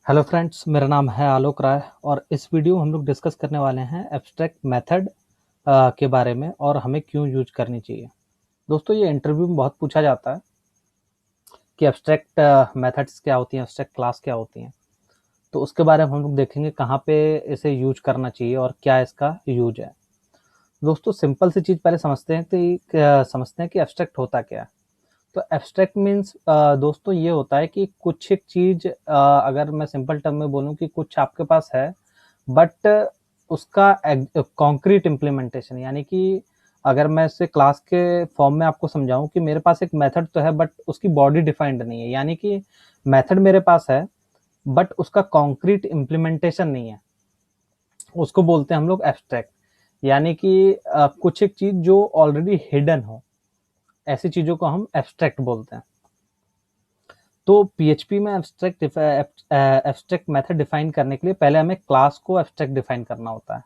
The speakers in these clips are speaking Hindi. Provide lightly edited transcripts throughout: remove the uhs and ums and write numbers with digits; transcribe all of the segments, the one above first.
हेलो फ्रेंड्स, मेरा नाम है आलोक राय और इस वीडियो में हम लोग डिस्कस करने वाले हैं एब्स्ट्रैक्ट मेथड के बारे में और हमें क्यों यूज करनी चाहिए। दोस्तों, ये इंटरव्यू में बहुत पूछा जाता है कि एब्स्ट्रैक्ट मेथड्स क्या होती हैं, एब्स्ट्रैक्ट क्लास क्या होती हैं। तो उसके बारे में हम लोग देखेंगे कहाँ पे इसे यूज करना चाहिए और क्या इसका यूज है। दोस्तों, सिंपल सी चीज़ पहले समझते हैं कि एब्स्ट्रैक्ट होता क्या है। तो एब्स्ट्रैक्ट मीन्स दोस्तों ये होता है कि कुछ एक चीज, अगर मैं सिंपल टर्म में बोलूं कि कुछ आपके पास है बट उसका कॉन्क्रीट इम्प्लीमेंटेशन, यानी कि अगर मैं इसे क्लास के फॉर्म में आपको समझाऊं कि मेरे पास एक मेथड तो है बट उसकी बॉडी डिफाइंड नहीं है, यानी कि मेथड मेरे पास है बट उसका कॉन्क्रीट इम्प्लीमेंटेशन नहीं है, उसको बोलते हैं हम लोग एब्स्ट्रैक्ट। यानी कि कुछ एक चीज जो ऑलरेडी हिडन हो, ऐसी चीजों को हम एब्स्ट्रैक्ट बोलते हैं। तो पीएचपी में एब्स्ट्रैक्ट मेथड डिफाइन करने के लिए पहले हमें क्लास को एब्स्ट्रैक्ट डिफाइन करना होता है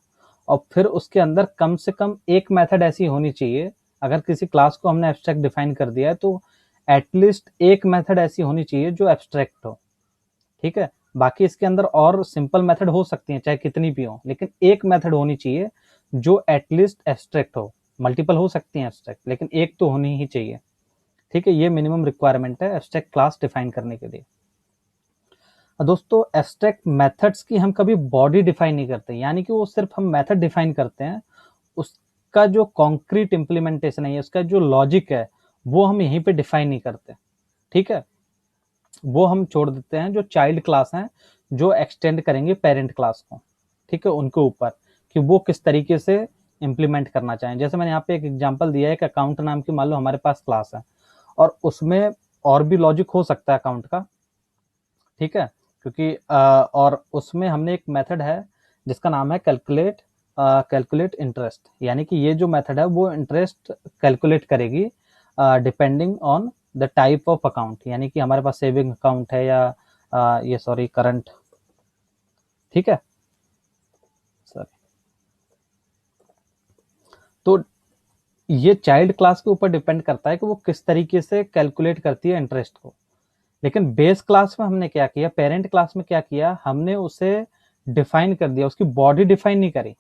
और फिर उसके अंदर कम से कम एक मेथड ऐसी होनी चाहिए। अगर किसी क्लास को हमने एब्स्ट्रैक्ट डिफाइन कर दिया है तो एटलीस्ट एक मेथड ऐसी होनी चाहिए जो एब्स्ट्रैक्ट हो। ठीक है, बाकी इसके अंदर और सिंपल मेथड हो सकती हैं चाहे कितनी भी हो, लेकिन एक मेथड होनी चाहिए जो एटलीस्ट एब्स्ट्रैक्ट हो। मल्टीपल हो सकती हैं एब्स्ट्रैक्ट, लेकिन एक तो होनी ही चाहिए। ठीक है, ये मिनिमम रिक्वायरमेंट है एब्स्ट्रैक्ट क्लास डिफाइन करने के लिए। दोस्तों, एब्स्ट्रैक्ट मेथड्स की हम कभी बॉडी डिफाइन नहीं करते, यानी कि वो सिर्फ हम मेथड डिफाइन करते हैं, उसका जो कॉन्क्रीट इम्प्लीमेंटेशन है, उसका जो लॉजिक है, वो हम यहीं पे डिफाइन नहीं करते। ठीक है, वो हम छोड़ देते हैं जो चाइल्ड क्लास हैं, जो एक्सटेंड करेंगे पेरेंट क्लास को। ठीक है, उनके ऊपर कि वो किस तरीके से इम्प्लीमेंट करना चाहें। जैसे मैंने यहाँ पे एक एग्जांपल दिया है कि अकाउंट नाम की मान लो हमारे पास क्लास है और उसमें और भी लॉजिक हो सकता है अकाउंट का। ठीक है, क्योंकि और उसमें हमने एक मेथड है जिसका नाम है कैलकुलेट इंटरेस्ट, यानी कि ये जो मेथड है वो इंटरेस्ट कैलकुलेट करेगी depending on the type of account, यानी कि हमारे पास सेविंग अकाउंट है या ये सॉरी करंट। ठीक है सर, तो ये चाइल्ड क्लास के ऊपर डिपेंड करता है कि वो किस तरीके से कैलकुलेट करती है इंटरेस्ट को। लेकिन बेस क्लास में हमने क्या किया, पेरेंट क्लास में क्या किया, हमने उसे डिफाइन कर दिया, उसकी बॉडी डिफाइन नहीं करी,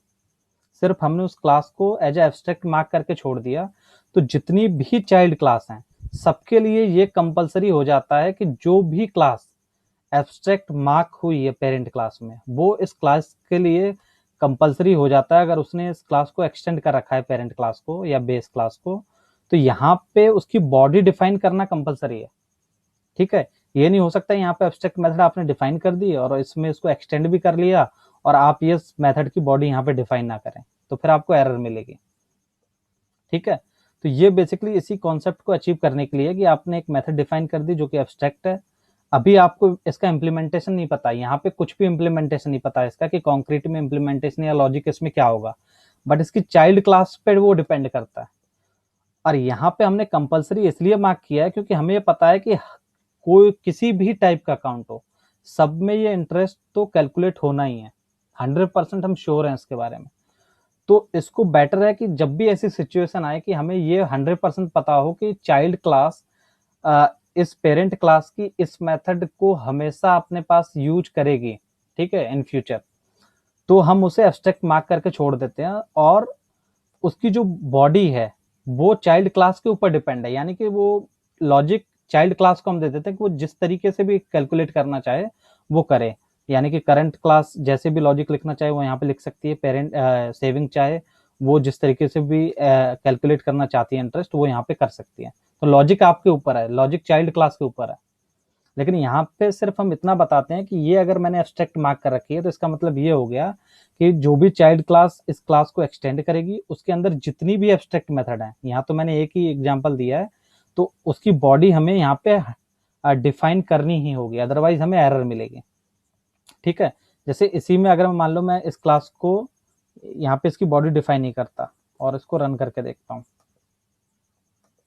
सिर्फ हमने उस क्लास को एज ए एब्स्ट्रैक्ट मार्क करके छोड़ दिया। तो जितनी भी चाइल्ड क्लास हैं सबके लिए ये कंपलसरी हो जाता है कि जो भी क्लास एब्स्ट्रैक्ट मार्क हुई है पेरेंट क्लास में, वो इस क्लास के लिए कंपलसरी हो जाता है। अगर उसने इस क्लास को एक्सटेंड कर रखा है पेरेंट क्लास को या बेस क्लास को, तो यहाँ पे उसकी बॉडी डिफाइन करना कंपलसरी है। ठीक है, ये नहीं हो सकता यहाँ पे एब्स्ट्रैक्ट मेथड आपने डिफाइन कर दी और इसमें इसको एक्सटेंड भी कर लिया और आप ये मेथड की बॉडी यहाँ पे डिफाइन ना करें, तो फिर आपको एरर मिलेगी। ठीक है, तो ये बेसिकली इसी कॉन्सेप्ट को अचीव करने के लिए कि आपने एक मेथड डिफाइन कर दी जो कि एब्स्ट्रैक्ट है। अभी आपको इसका इम्प्लीमेंटेशन नहीं पता, यहाँ पे कुछ भी इम्प्लीमेंटेशन नहीं पता इसका कि कॉन्क्रीट में इम्प्लीमेंटेशन या लॉजिक इसमें क्या होगा, बट इसकी चाइल्ड क्लास पे वो डिपेंड करता है। और यहाँ पे हमने कंपलसरी इसलिए मार्क किया है क्योंकि हमें ये पता है कि कोई किसी भी टाइप का अकाउंट हो, सब में ये इंटरेस्ट तो कैलकुलेट होना ही है। 100% हम श्योर हैं इसके बारे में। तो इसको बेटर है कि जब भी ऐसी सिचुएशन आए कि हमें ये 100% पता हो कि चाइल्ड क्लास इस पेरेंट क्लास की इस मेथड को हमेशा अपने पास यूज करेगी, ठीक है, इन फ्यूचर, तो हम उसे एब्स्ट्रैक्ट मार्क करके छोड़ देते हैं और उसकी जो बॉडी है वो चाइल्ड क्लास के ऊपर डिपेंड है। यानी कि वो लॉजिक चाइल्ड क्लास को हम दे देते हैं कि वो जिस तरीके से भी कैलकुलेट करना चाहे वो करे। यानी कि करंट क्लास जैसे भी लॉजिक लिखना चाहे वो यहाँ पे लिख सकती है, पेरेंट सेविंग चाहे वो जिस तरीके से भी कैलकुलेट करना चाहती है इंटरेस्ट, वो यहाँ पे कर सकती है। तो लॉजिक आपके ऊपर है, लॉजिक चाइल्ड क्लास के ऊपर है। लेकिन यहाँ पे सिर्फ हम इतना बताते हैं कि ये अगर मैंने एब्स्ट्रैक्ट मार्क कर रखी है तो इसका मतलब ये हो गया कि जो भी चाइल्ड क्लास इस क्लास को एक्सटेंड करेगी उसके अंदर जितनी भी एब्स्ट्रैक्ट मेथड है, यहाँ तो मैंने एक ही एग्जांपल दिया है, तो उसकी बॉडी हमें यहाँ पे डिफाइन करनी ही होगी, अदरवाइज हमें एरर मिलेगी। ठीक है, जैसे इसी में अगर मान लो मैं इस क्लास को यहाँ पे इसकी बॉडी डिफाइन नहीं करता और इसको रन करके देखता हूँ,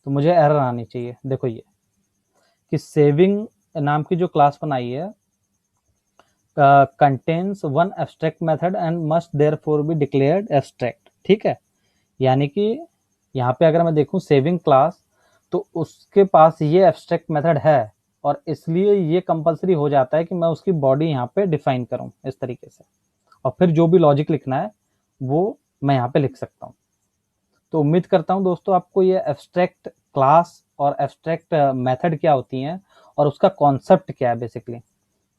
तो मुझे एरर आनी चाहिए। देखो ये कि सेविंग नाम की जो क्लास बनाई है contains one abstract method and must therefore be declared abstract. ठीक है, यानी कि यहाँ पे अगर मैं देखूं सेविंग क्लास, तो उसके पास ये एब्स्ट्रैक्ट मेथड है और इसलिए ये कंपलसरी हो जाता है कि मैं उसकी बॉडी यहाँ पे डिफाइन करूँ इस तरीके से, और फिर जो भी लॉजिक लिखना है वो मैं यहाँ पे लिख सकता हूँ। तो उम्मीद करता हूँ दोस्तों आपको ये एब्स्ट्रैक्ट क्लास और एब्स्ट्रैक्ट मेथड क्या होती हैं और उसका कॉन्सेप्ट क्या है बेसिकली,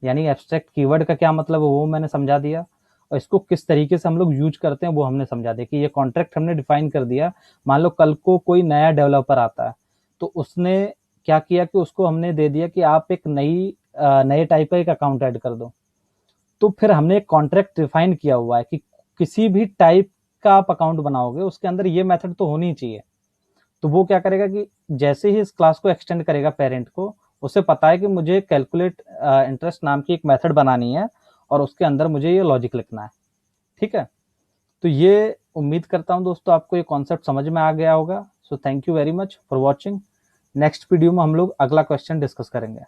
यानी एब्स्ट्रैक्ट कीवर्ड का क्या मतलब है वो मैंने समझा दिया, और इसको किस तरीके से हम लोग यूज करते हैं वो हमने समझा दिया कि ये कॉन्ट्रैक्ट हमने डिफाइन कर दिया। मान लो कल को कोई नया डेवलपर आता है तो उसने क्या किया कि उसको हमने दे दिया कि आप एक नए टाइप का एक अकाउंट ऐड कर दो, तो फिर हमने एक कॉन्ट्रैक्ट डिफाइन किया हुआ है कि किसी भी टाइप का आप अकाउंट बनाओगे उसके अंदर ये मेथड तो होनी चाहिए। तो वो क्या करेगा कि जैसे ही इस क्लास को एक्सटेंड करेगा पेरेंट को, उसे पता है कि मुझे कैलकुलेट इंटरेस्ट नाम की एक मेथड बनानी है और उसके अंदर मुझे ये लॉजिक लिखना है। ठीक है, तो ये उम्मीद करता हूं दोस्तों आपको ये कॉन्सेप्ट समझ में आ गया होगा। So thank you very much for watching. Next video में हम लोग अगला क्वेश्चन डिस्कस करेंगे।